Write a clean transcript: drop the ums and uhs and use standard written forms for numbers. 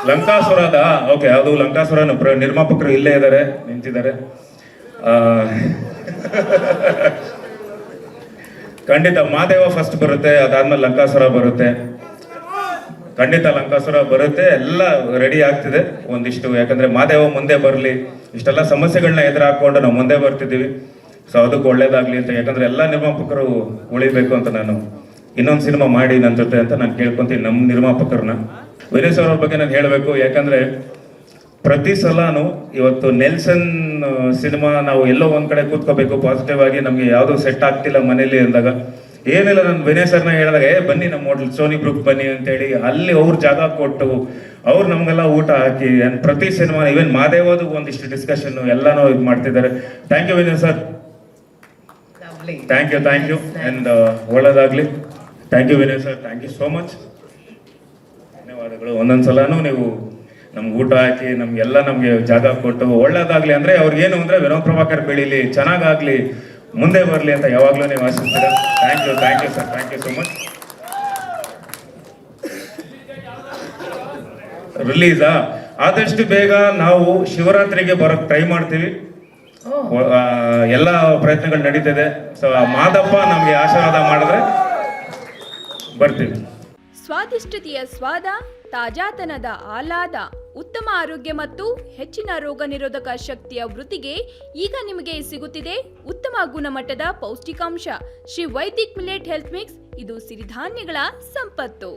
ಲಂಕಾಸುರದ okay, ಅದು ಲಂಕಾಸುರ ನಿರ್ಮಾಪಕರು ಇಲ್ಲೇ ಇದ್ದಾರೆ, ನಿಂತಿದ್ದಾರೆ. ಖಂಡಿತ ಮಾದೇವ ಫಸ್ಟ್ ಬರುತ್ತೆ, ಅದಾದ್ಮೇಲೆ ಲಂಕಾಸುರ ಬರುತ್ತೆ. ಖಂಡಿತ ಲಂಕಾಸುರ ಬರುತ್ತೆ, ಎಲ್ಲ ರೆಡಿ ಆಗ್ತಿದೆ ಒಂದಿಷ್ಟು. ಯಾಕಂದ್ರೆ ಮಾದೇವ ಮುಂದೆ ಬರಲಿ, ಇಷ್ಟೆಲ್ಲ ಸಮಸ್ಯೆಗಳನ್ನ ಎದುರು ಹಾಕೊಂಡು ನಾವು ಮುಂದೆ ಬರ್ತಿದ್ದೀವಿ. ಸೊ ಅದಕ್ಕೆ ಒಳ್ಳೇದಾಗ್ಲಿ ಅಂತ, ಯಾಕಂದ್ರೆ ಎಲ್ಲ ನಿರ್ಮಾಪಕರು ಉಳಿಬೇಕು ಅಂತ ನಾನು ಇನ್ನೊಂದು ಸಿನಿಮಾ ಮಾಡಿ ನನ್ನ ಜೊತೆ ಅಂತ ನಾನು ಕೇಳ್ಕೊಂತೀನಿ ನಮ್ಮ ನಿರ್ಮಾಪಕರನ್ನ. ವಿನಯ್ ಸರ್ ಅವ್ರ ಬಗ್ಗೆ ನಾನು ಹೇಳಬೇಕು, ಯಾಕಂದ್ರೆ ಪ್ರತಿ ಸಲಾನು ಇವತ್ತು ನೆಲ್ಸನ್ ಸಿನಿಮಾ ನಾವು ಎಲ್ಲೋ ಒಂದ್ ಕಡೆ ಕೂತ್ಕೋಬೇಕು ಪಾಸಿಟಿವ್ ಆಗಿ, ನಮ್ಗೆ ಯಾವ್ದು ಸೆಟ್ ಆಗ್ತಿಲ್ಲ ಮನೇಲಿ ಅಂದಾಗ ಏನಿಲ್ಲ, ನಾನು ವಿನಯ್ ಸರ್ನ ಹೇಳಿದಾಗ ಬನ್ನಿ ನಮ್ಮ ಹೋಟೆಲ್ ಸೋನಿ ಗ್ರೂಪ್ ಬನ್ನಿ ಅಂತೇಳಿ ಅಲ್ಲಿ ಅವ್ರ ಜಾಗ ಕೊಟ್ಟು ಅವ್ರು ನಮ್ಗೆಲ್ಲ ಊಟ ಹಾಕಿ ಪ್ರತಿ ಸಿನಿಮಾ ಈವನ್ ಮಾದೇವದು ಒಂದಿಷ್ಟು ಡಿಸ್ಕಷನ್ ಎಲ್ಲಾನು ಇದು ಮಾಡ್ತಿದ್ದಾರೆ. Thank you Vinay sir, thank you and ಒಳ್ಳೇದಾಗ್ಲಿ. Thank you Vinay sir, thank you so much, ಧನ್ಯವಾದಗಳು. ಒಂದೊಂದ್ಸಲಾನು ನೀವು ನಮ್ಗೆ ಊಟ ಹಾಕಿ ನಮ್ಗೆ ಜಾಗ ಕೊಟ್ಟು ಒಳ್ಳೇದಾಗ್ಲಿ ಅಂದ್ರೆ ಅವ್ರಿಗೇನು ಅಂದ್ರೆ ವಿನೋದ್ ಪ್ರಭಾಕರ್ ಬೆಳೀಲಿ, ಚೆನ್ನಾಗಾಗ್ಲಿ, ಮುಂದೆ ಬರಲಿ ಅಂತ ಯಾವಾಗ್ಲೂ ನೀವು ಆಶಿಸ್ತೀರಾ. Thank you sir, thank you so much. ರಿಲೀಸಾ ಆದಷ್ಟು ಬೇಗ ನಾವು ಶಿವರಾತ್ರಿಗೆ ಬರೋಕ್ ಟ್ರೈ ಮಾಡ್ತೀವಿ, ಎಲ್ಲ ಪ್ರಯತ್ನಗಳು ನಡೀತಿದೆ. ಸೊ ಮಾದಪ್ಪ ನಮ್ಗೆ ಆಶೀರ್ವಾದ ಮಾಡಿದ್ರೆ ಬರ್ತೀವಿ. ಸ್ವಾದಿಷ್ಟತೆಯ ಸ್ವಾದ, ತಾಜಾತನದ ಆಹ್ಲಾದ, ಉತ್ತಮ ಆರೋಗ್ಯ ಮತ್ತು ಹೆಚ್ಚಿನ ರೋಗ ನಿರೋಧಕ ಶಕ್ತಿಯ ವೃದ್ಧಿಗೆ ಈಗ ನಿಮಗೆ ಸಿಗುತ್ತಿದೆ ಉತ್ತಮ ಗುಣಮಟ್ಟದ ಪೌಷ್ಟಿಕಾಂಶ Shri Vaidik millet health mix. ಇದು ಸಿರಿಧಾನ್ಯಗಳ ಸಂಪತ್ತು.